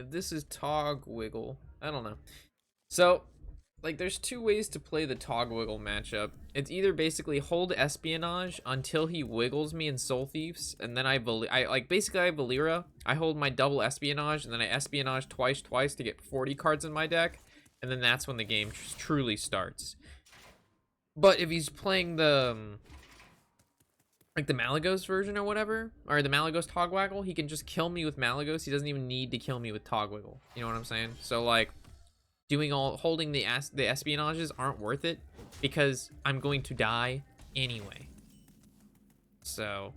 if this is Togwaggle, I don't know. So, like, there's two ways to play the Togwaggle matchup. It's either basically hold Espionage until he wiggles me in Soul Thieves, and then I basically I have Valeera. I hold my double Espionage, and then I Espionage twice to get 40 cards in my deck, and then that's when the game truly starts. But if he's playing the like the Malygos version or whatever, or the Malygos Togwaggle, he can just kill me with Malygos. He doesn't even need to kill me with Togwaggle. You know what I'm saying? So like, holding the Espionages aren't worth it because I'm going to die anyway. So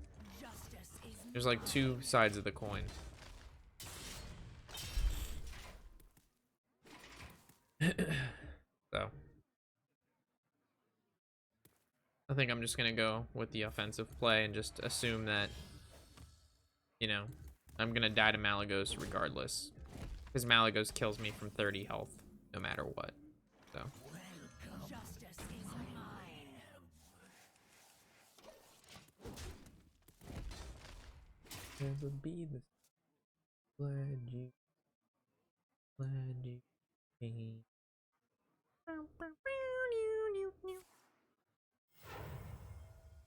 there's like two sides of the coin. So I think I'm just gonna go with the offensive play and just assume that, you know, I'm gonna die to Malygos regardless, because Malygos kills me from 30 health no matter what. So justice is mine. Never be the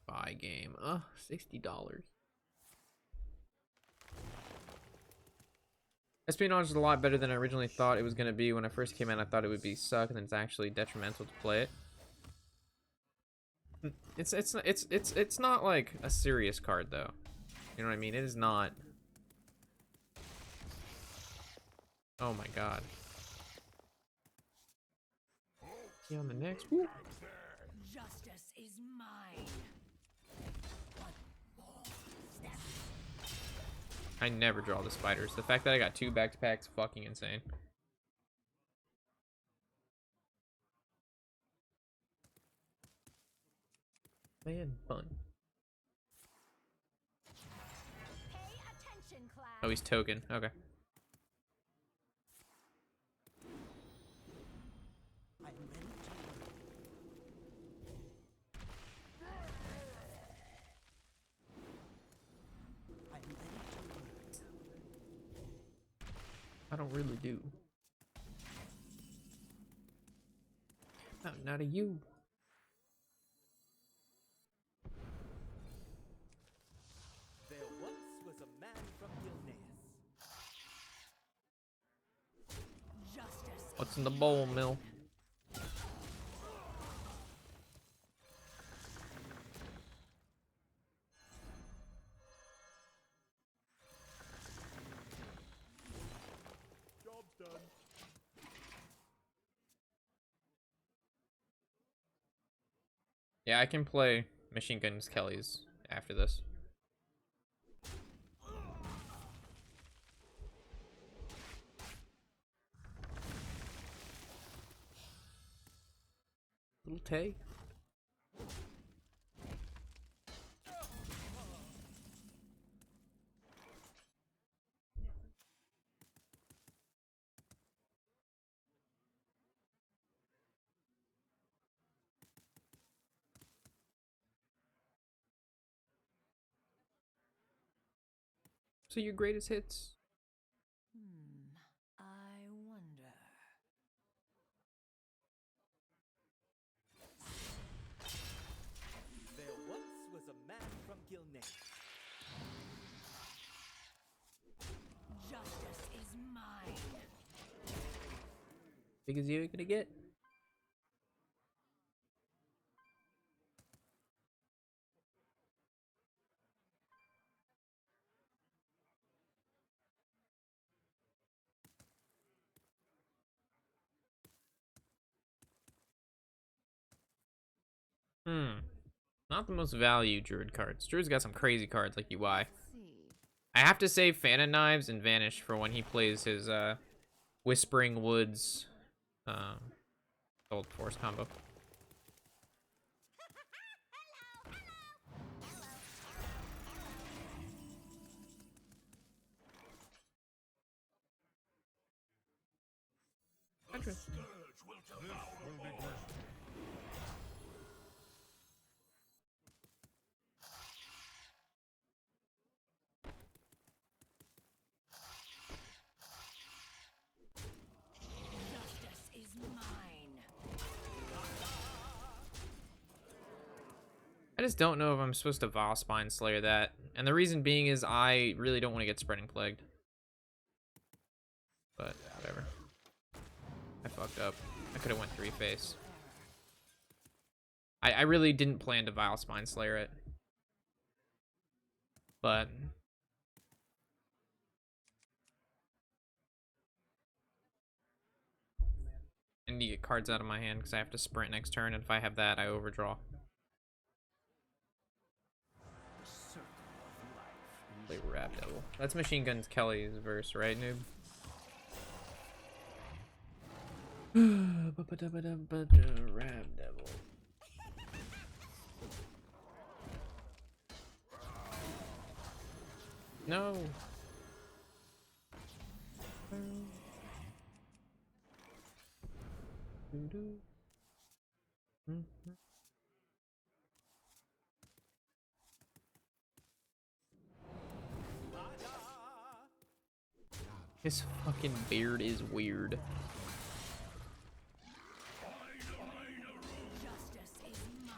buy game. $60. Espionage is a lot better than I originally thought it was gonna be. When I first came in, I thought it would be suck, and then it's actually detrimental to play it. It's not like a serious card though. You know what I mean? It is not. Oh my god. See on the next. Woo. Justice is mine. I never draw the spiders. The fact that I got 2 back-to-backs is fucking insane. Man, fun. Pay attention, class. Oh, he's token. Okay. I don't really do. No, not a you. There once was a man from Justice. What's in the bowl, Mill? Done. Yeah, I can play Machine Guns Kelly's after this. Little Tay. So your greatest hits? I wonder. There once was a man from Gilneas. Justice is mine. Big as you're gonna get? Not the most value druid cards. Druid's got some crazy cards like UI. I have to save Fan of Knives and Vanish for when he plays his Whispering Woods Gold Force combo. Interesting. just don't know if I'm supposed to Vilespine Slayer that. And the reason being is I really don't want to get Spreading Plagued. But, whatever. I fucked up. I could have went 3-face. I really didn't plan to Vilespine Slayer it. But... I need to get cards out of my hand because I have to sprint next turn, and if I have that, I overdraw. Play Rap Devil. That's Machine Gun Kelly's verse, right, noob? Rap Devil. No. His fucking beard is weird. Justice is mine.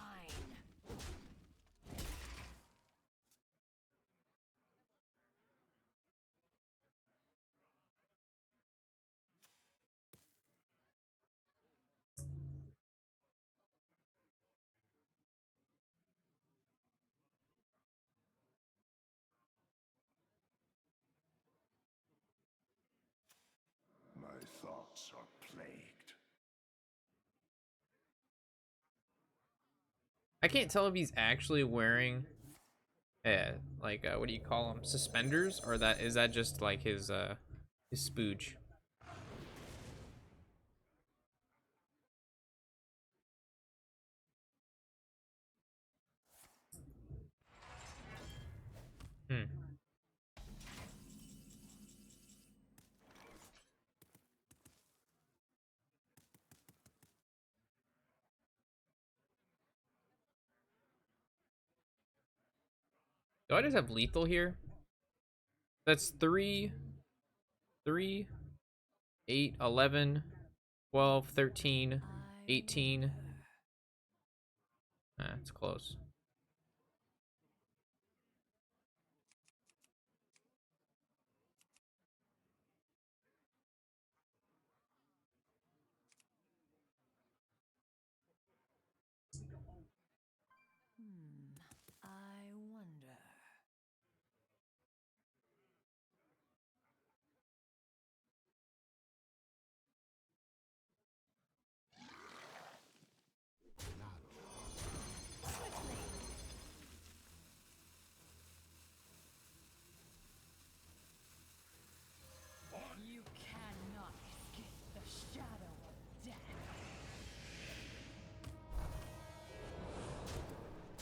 My thoughts are plagued. I can't tell if he's actually wearing, like, what do you call them? Suspenders? Or is that just, like, his spooge? Hmm. Do I just have lethal here? That's 3, 8, 11, 12, 13, 18. It's close. I wonder. You cannot escape the shadow of death.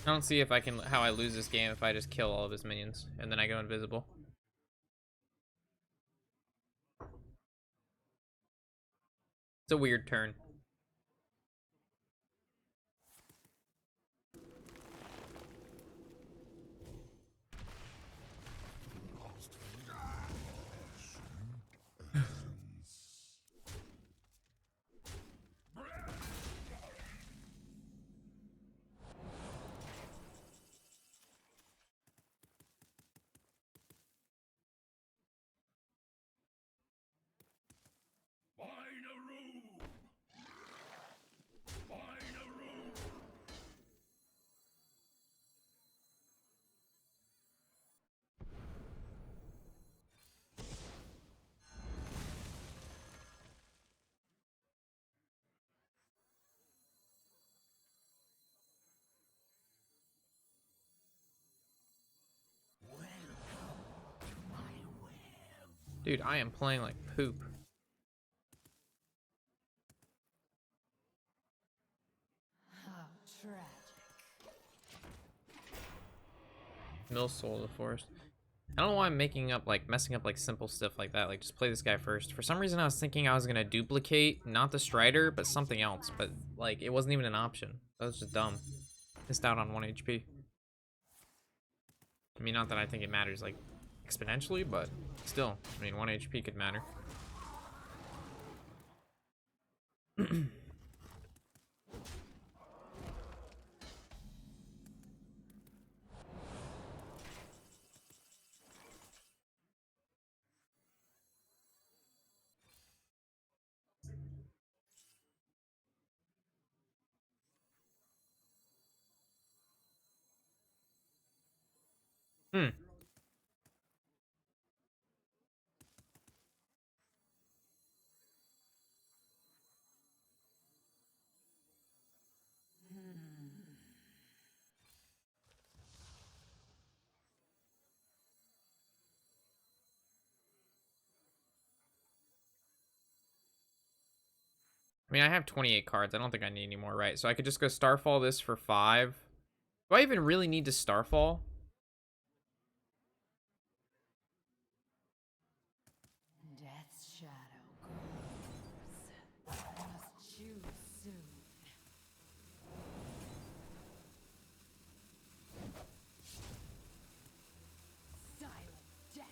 I don't see if I can how I lose this game if I just kill all of his minions and then I go invisible. It's a weird turn. Dude, I am playing like poop. How tragic. Mill Soul of the Forest. I don't know why I'm messing up like simple stuff like that. Like, just play this guy first. For some reason, I was thinking I was gonna duplicate not the Strider, but something else. But like, it wasn't even an option. That was just dumb. Missed out on 1 HP. I mean, not that I think it matters like exponentially, but still, I mean, 1 HP could matter. Hmm. I mean, I have 28 cards. I don't think I need any more, right? So I could just go Starfall this for 5. Do I even really need to Starfall? Death's shadow grows. I must choose soon. Silent death.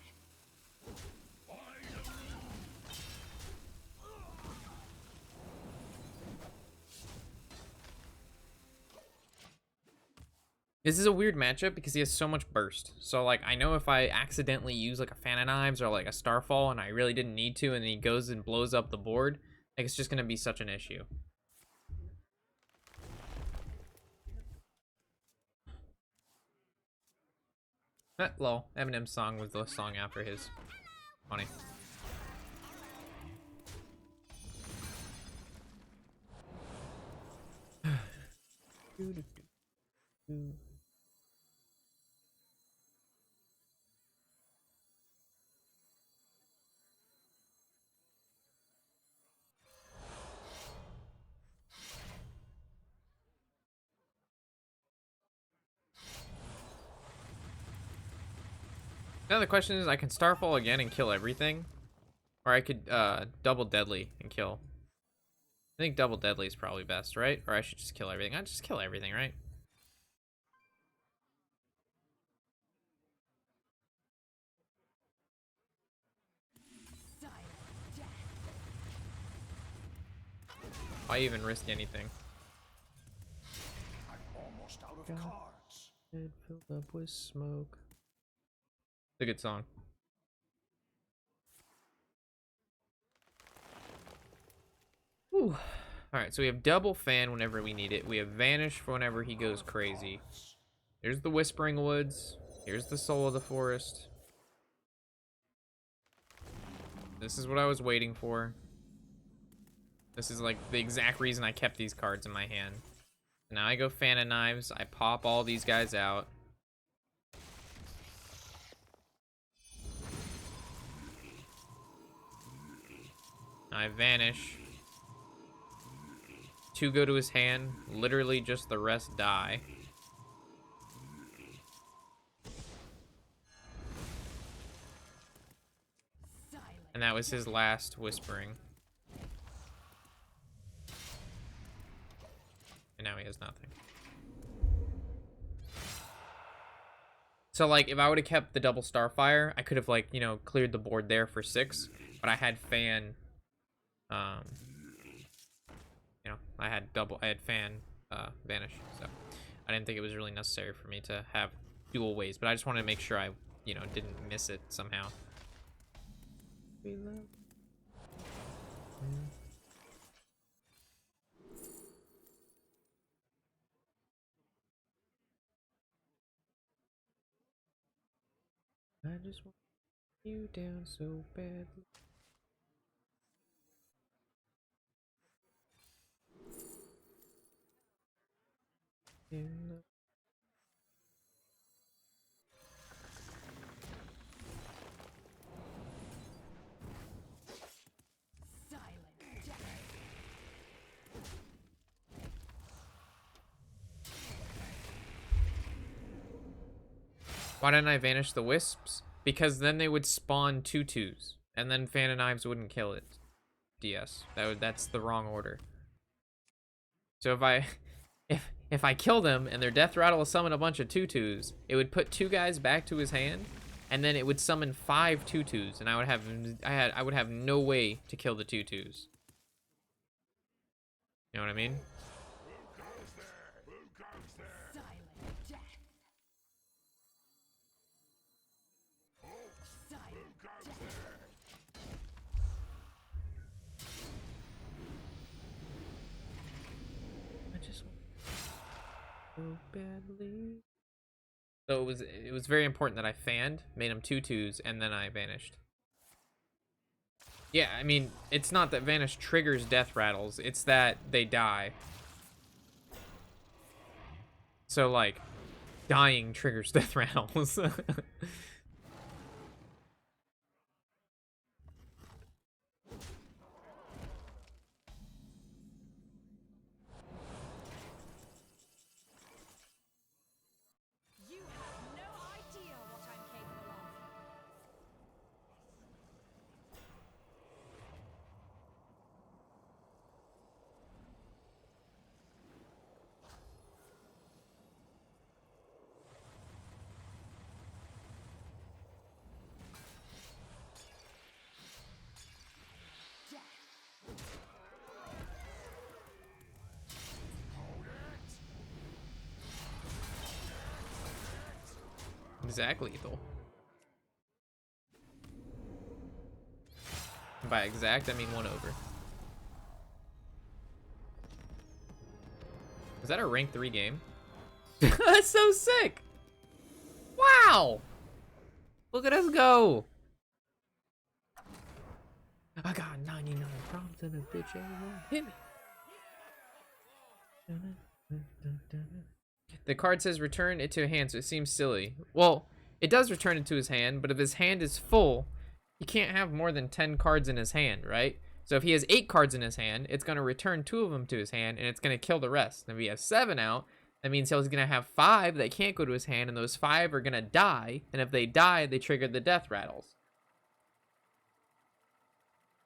This is a weird matchup because he has so much burst. So, like, I know if I accidentally use, like, a Fan of Knives or, like, a Starfall and I really didn't need to, and then he goes and blows up the board, like, it's just going to be such an issue. Lol. Eminem's song was the song after his. Funny. Now the question is, I can Starfall again and kill everything, or I could double Deadly and kill. I think double Deadly is probably best, right? Or I should just kill everything. I just kill everything, right? Silent death. Why even risk anything? I'm almost out of cards. Head filled up with smoke. It's a good song. Whew. Alright, so we have double Fan whenever we need it. We have Vanish for whenever he goes crazy. Here's the Whispering Woods. Here's the Soul of the Forest. This is what I was waiting for. This is like the exact reason I kept these cards in my hand. Now I go Fan of Knives. I pop all these guys out. I Vanish. 2 go to his hand. Literally just the rest die. Silent. And that was his last Whispering. And now he has nothing. So, like, if I would have kept the double Starfire, I could have, like, you know, cleared the board there for 6. But I had Fan, you know, I had Fan, Vanish. So, I didn't think it was really necessary for me to have dual ways. But I just wanted to make sure I, you know, didn't miss it somehow. I just want you down so badly. In the Silent death. Why didn't I Vanish the Wisps? Because then they would spawn 2/2s, and then Fan of Knives wouldn't kill it. DS. That's the wrong order. So if I if I kill them and their Death Rattle will summon a bunch of 2/2s, it would put 2 guys back to his hand, and then it would summon 5 2/2s, and I would have no way to kill the 2/2s. You know what I mean? Silent death. Silent death. I just want so badly. So it was very important that I fanned, made him 2/2s, and then I vanished. Yeah, I mean, it's not that Vanish triggers death rattles, it's that they die. So, like, dying triggers death rattles. You have no idea what I'm capable of. Exactly, lethal. By exact, I mean 1 over. Is that a rank 3 game? That's so sick! Wow! Look at us go! I got 99 problems and a bitch ain't won't hit me. The card says return it to hand, so it seems silly. Well, it does return it to his hand, but if his hand is full, he can't have more than 10 cards in his hand, right? So if he has 8 cards in his hand, it's going to return 2 of them to his hand, and it's going to kill the rest. And if he has 7 out, that means he's going to have 5 that can't go to his hand, and those 5 are going to die. And if they die, they trigger the death rattles.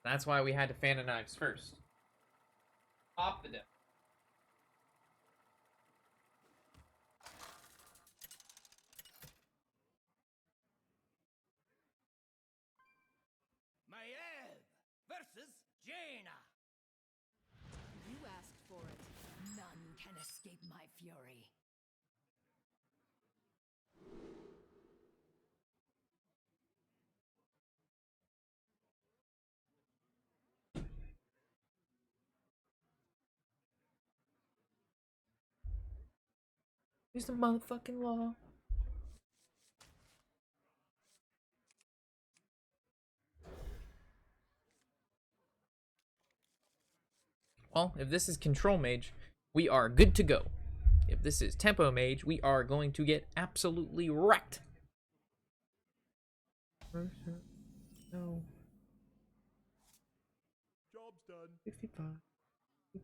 That's why we had to fan the knives first. Pop the death. Maiev versus Jaina. You asked for it. None can escape my fury. Here's the motherfucking law. Well, if this is control mage, we are good to go. If this is tempo mage, we are going to get absolutely wrecked. No. Job's done. 65.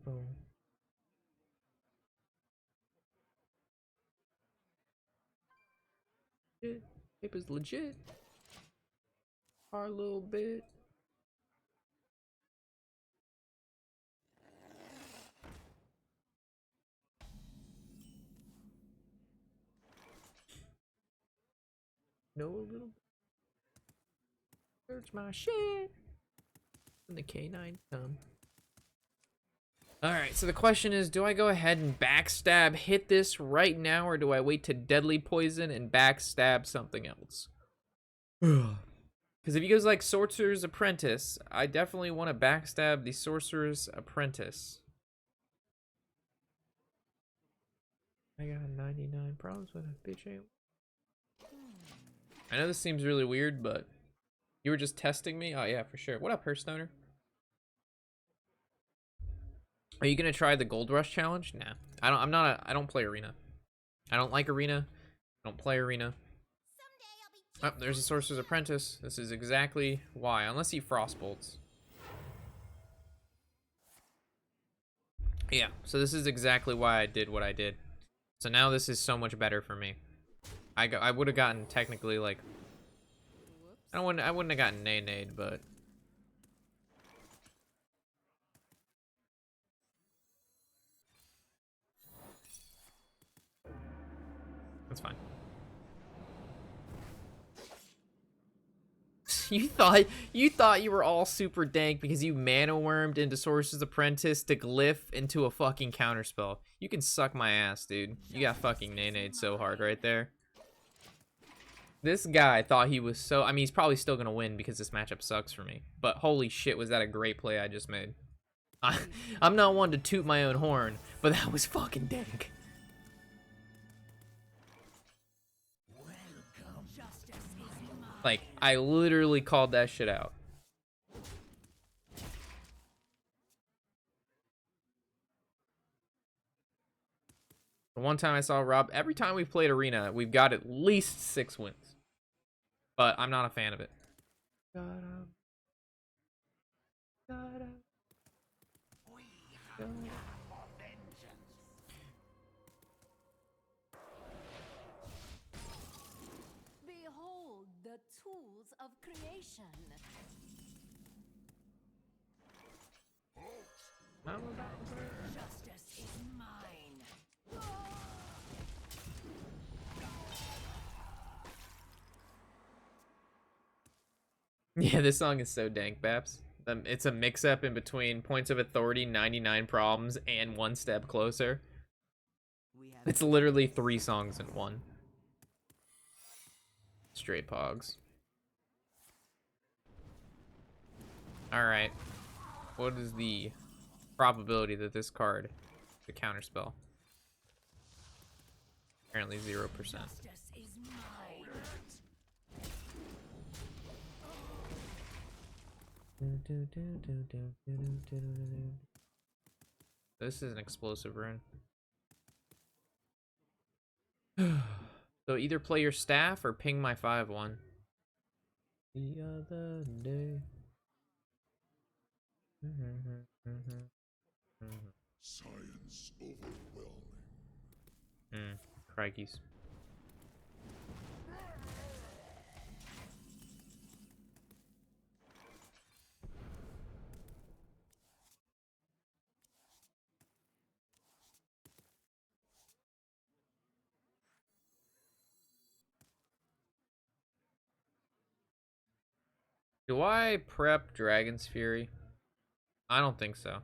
Boom. Shit. Paper's legit. Our little bit. No little. Search my shit. When the K9 come. Alright, so the question is, do I go ahead and backstab, hit this right now, or do I wait to deadly poison and backstab something else? Because if he goes like Sorcerer's Apprentice, I definitely want to backstab the Sorcerer's Apprentice. I got 99 problems with a bitch ain't. I know this seems really weird, but you were just testing me? Oh yeah, for sure. What up, Hearthstoner? Are you gonna try the Gold Rush challenge? Nah. I don't play Arena. I don't like Arena. I don't play Arena. Oh, there's a Sorcerer's Apprentice. This is exactly why. Unless he Frostbolts. Yeah, so this is exactly why I did what I did. So now this is so much better for me. I would have gotten technically like I wouldn't have gotten nay-nayed, but that's fine. You thought you were all super dank because you mana wormed into Sorcerer's Apprentice to glyph into a fucking counterspell. You can suck my ass, dude. You got fucking nay-nayed so hard right there. This guy thought he was so... I mean, he's probably still going to win because this matchup sucks for me. But holy shit, was that a great play I just made. I'm not one to toot my own horn, but that was fucking dank. Like, I literally called that shit out. The one time I saw Rob, every time we've played Arena, we've got at least 6 wins. But I'm not a fan of it. Behold the tools of creation. Justice is mine. Yeah, this song is so dank, Baps. It's a mix-up in between Points of Authority, 99 Problems, and One Step Closer. It's literally 3 songs in one. Straight pogs. Alright. What is the probability that this card is a counterspell? Apparently 0%. Justice is mine. This is an explosive rune. So either play your staff or ping my 5-1. The other day. Science overwhelming. Crikeys. Do I prep Dragon's Fury? I don't think so.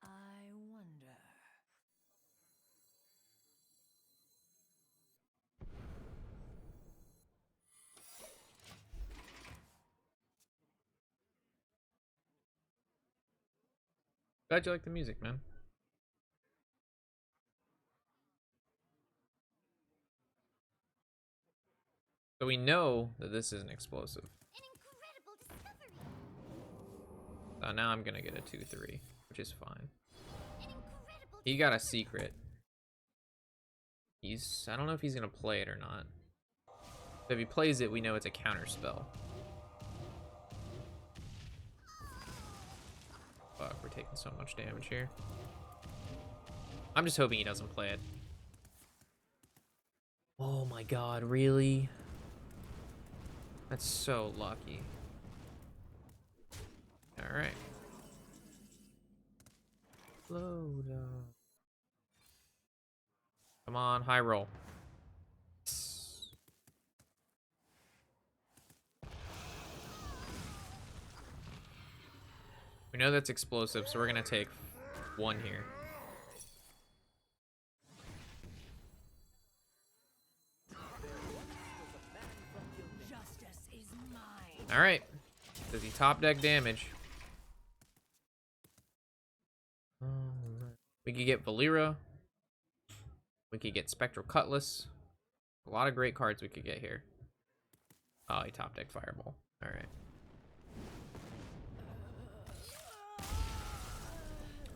I wonder. Glad you like the music, man. So we know that this is an explosive. An incredible discovery. So now I'm gonna get a 2-3, which is fine. An incredible He got a secret. I don't know if he's gonna play it or not. If he plays it, we know it's a counter spell. Fuck, we're taking so much damage here. I'm just hoping he doesn't play it. Oh my god, really? That's so lucky. Alright. Load up. Come on, high roll. We know that's explosive, so we're gonna take 1 here. justice is mine. Alright. Does he top deck damage? We could get Valeera. We could get Spectral Cutlass. A lot of great cards we could get here. Oh, he top deck Fireball. Alright.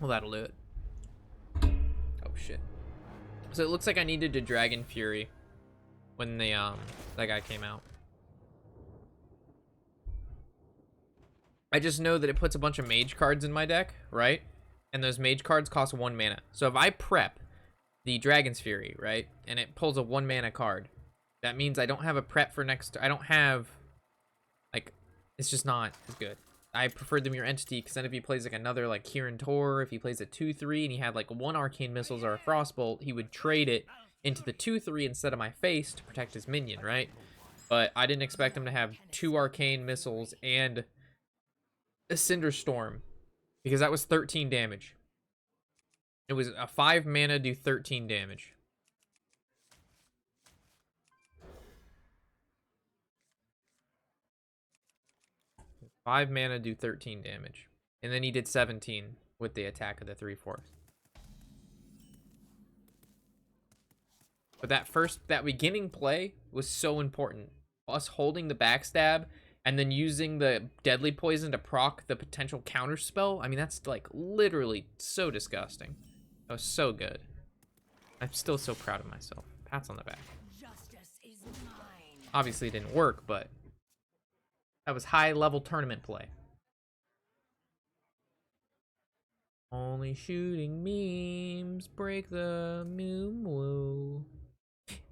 Well, that'll do it. Oh, shit. So it looks like I needed to Dragon Fury when the, that guy came out. I just know that it puts a bunch of mage cards in my deck, right? And those mage cards cost 1 mana. So if I prep the Dragon's Fury, right? And it pulls a 1 mana card, that means I don't have a prep for next... I don't have... Like, it's just not as good. I preferred the Mirror Entity, because then if he plays like another like Kirin Tor, if he plays a 2-3 and he had like 1 Arcane Missiles or a Frostbolt, he would trade it into the 2-3 instead of my face to protect his minion, right? But I didn't expect him to have 2 Arcane Missiles and a Cinderstorm, because that was 13 damage. It was a 5 mana do 13 damage. Five mana do 13 damage. And then he did 17 with the attack of the 3/4. But that beginning play was so important. Us holding the backstab and then using the deadly poison to proc the potential counter spell. I mean, that's like literally so disgusting. That was so good. I'm still so proud of myself. Pats on the back. Justice is mine. Obviously it didn't work, but that was high level tournament play. Only shooting memes break the moon woo.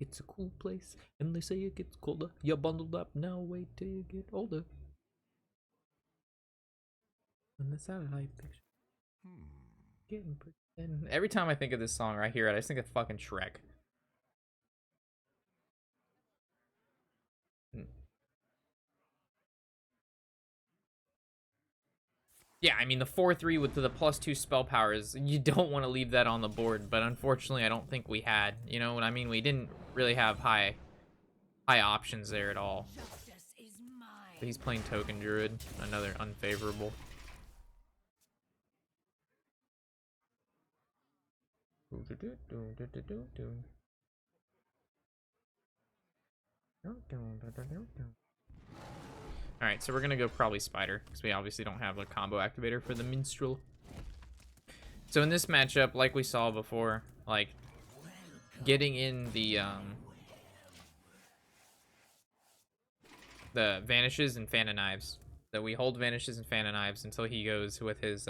It's a cool place, and they say it gets colder. You're bundled up now, wait till you get older. And the satellite picture. Getting pretty thin. Every time I think of this song or I hear it, I just think of fucking Shrek. Yeah, I mean, the 4-3 with the +2 spell powers, you don't want to leave that on the board, but unfortunately, I don't think we had. You know what I mean? We didn't really have high options there at all. Justice is mine. But he's playing Token Druid, another unfavorable. Alright, so we're gonna go probably Spider, because we obviously don't have a combo activator for the Minstrel. So in this matchup, like we saw before, like, getting in the Vanishes and Fan of Knives. So we hold Vanishes and Fan of Knives until he goes with his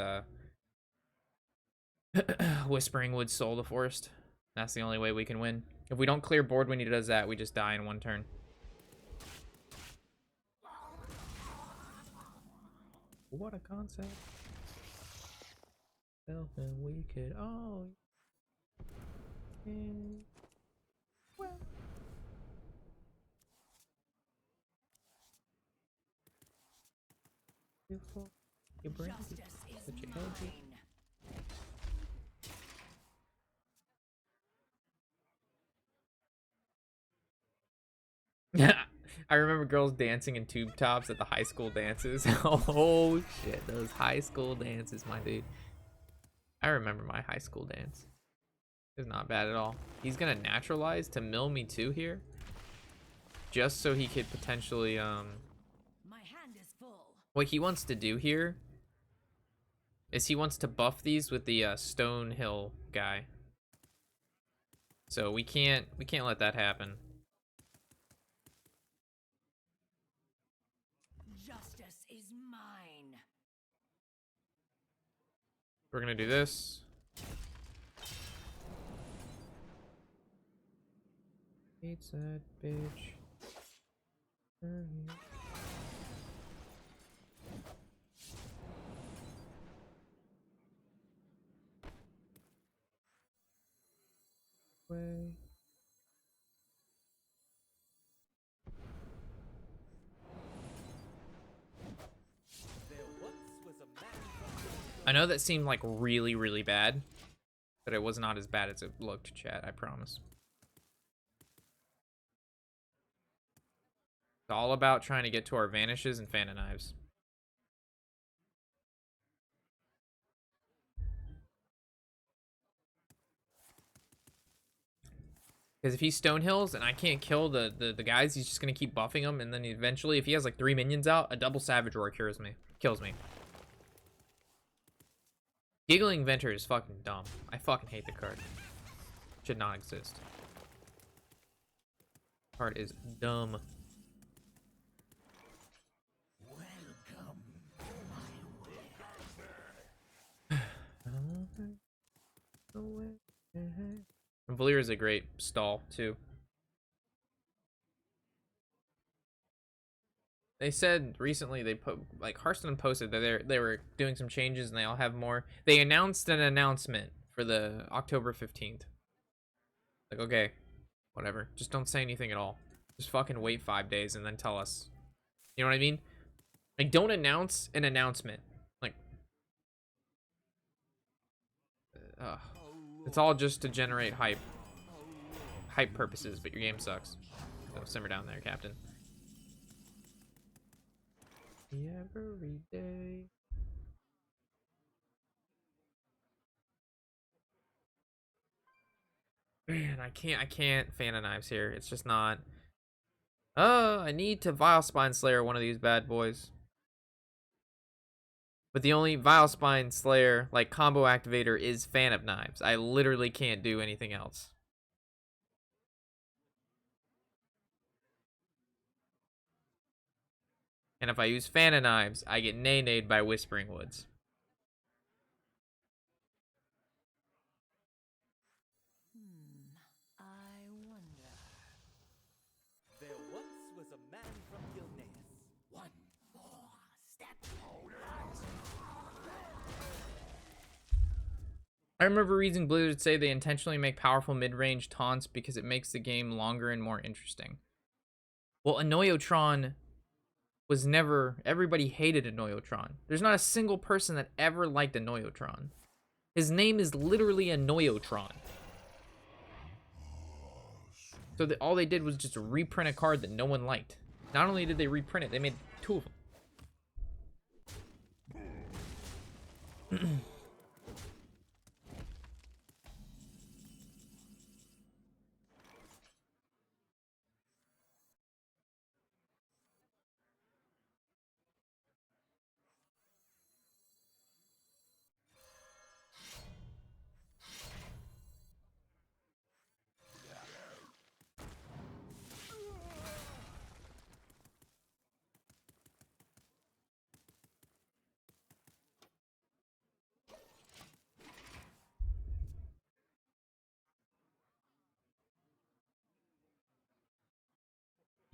Whispering Woods Soul the Forest. That's the only way we can win. If we don't clear board when he does that, we just die in one turn. What a concept. Well, then we could all... well... Beautiful. You bring Justice is such a mine. I remember girls dancing in tube tops at the high school dances. Oh shit, those high school dances, my dude. I remember my high school dance. It's not bad at all. He's gonna naturalize to mill me too here, just so he could potentially My hand is full. what he wants to do here is he wants to buff these with the Stone Hill guy. So we can't let that happen. Justice is mine. We're gonna do this. Hates that bitch. Way. There once was a man from I know that seemed like really bad, but it was not as bad as it looked, chat, I promise. It's all about trying to get to our Vanishes and Fan of Knives. Because if he Stonehills and I can't kill the guys, he's just going to keep buffing them, and then eventually, if he has like 3 minions out, a double Savage Roar kills me. Giggling Venter is fucking dumb. I fucking hate the card. Should not exist. Card is dumb. And Valeera is a great stall too. They said recently like Hearthstone posted that they were doing some changes and they all have more. They announced an announcement for the October 15th. Like, okay, whatever. Just don't say anything at all. Just fucking wait 5 days and then tell us. You know what I mean? Like, don't announce an announcement. Like, it's all just to generate hype purposes, but your game sucks. So simmer down there, Captain. Every day. Man, I can't fan of knives here. It's just not. I need to Vilespine Slayer one of these bad boys. But the only Vilespine Slayer, like, combo activator is Fan of Knives. I literally can't do anything else. And if I use Fan of Knives, I get nay-nayed by Whispering Woods. I wonder. There once was a man from Gilneas. One more step. I remember reading Blizzard say they intentionally make powerful mid-range taunts because it makes the game longer and more interesting. Well, Annoyotron was never... Everybody hated Annoyotron. There's not a single person that ever liked Annoyotron. His name is literally Annoyotron. So all they did was just reprint a card that no one liked. Not only did they reprint it, they made 2 of them.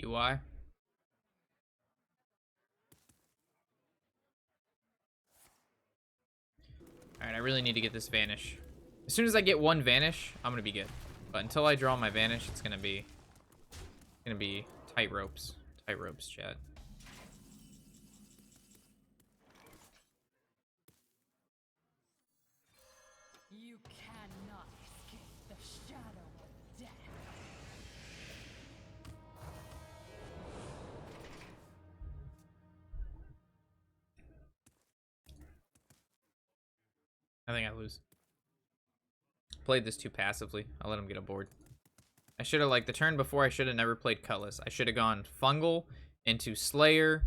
UI. Alright, I really need to get this Vanish. As soon as I get one Vanish, I'm gonna be good. But until I draw my Vanish, it's gonna be tight ropes. Tight ropes, chat. You cannot escape the shadow of death. I think I lose. Played this too passively. I'll let him get a board. I should have, like, the turn before, I should have never played Cutlass. I should have gone Fungal into Slayer.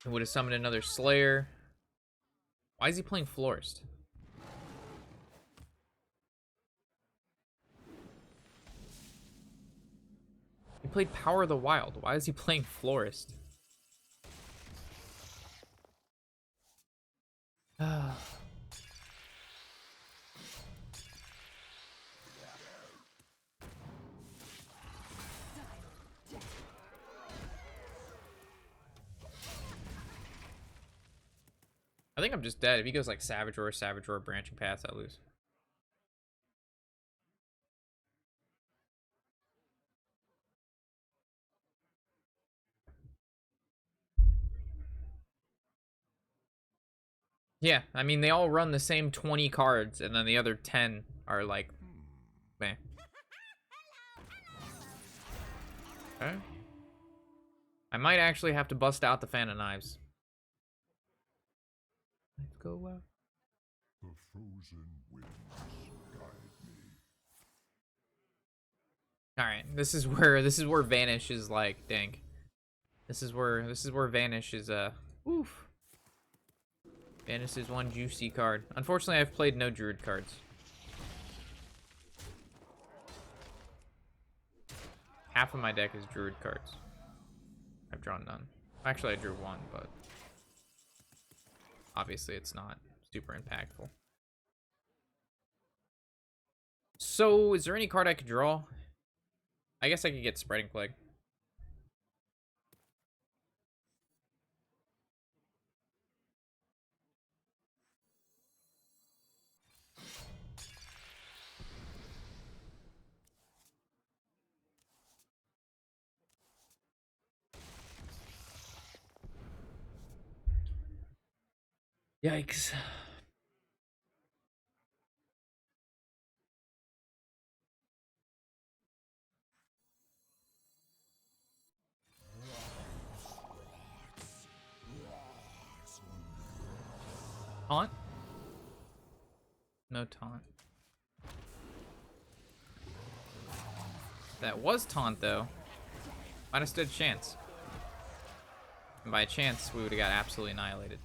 I would have summoned another Slayer. Why is he playing Florist? He played Power of the Wild. Why is he playing Florist? I think I'm just dead. If he goes like Savage Roar, Branching Paths, I lose. Yeah, I mean, they all run the same 20 cards, and then the other 10 are like, meh. Okay. I might actually have to bust out the Fan of Knives. Let's go out. The frozen winds guide me. Alright, this is where Vanish is like, dang. This is where Vanish is oof. Vanish is one juicy card. Unfortunately, I've played no Druid cards. Half of my deck is Druid cards. I've drawn none. Actually, I drew one, but obviously it's not super impactful. So, is there any card I could draw? I guess I could get Spreading Plague. Yikes. Taunt? No taunt. That was taunt, though. Might have stood a chance. And by chance, we would have got absolutely annihilated.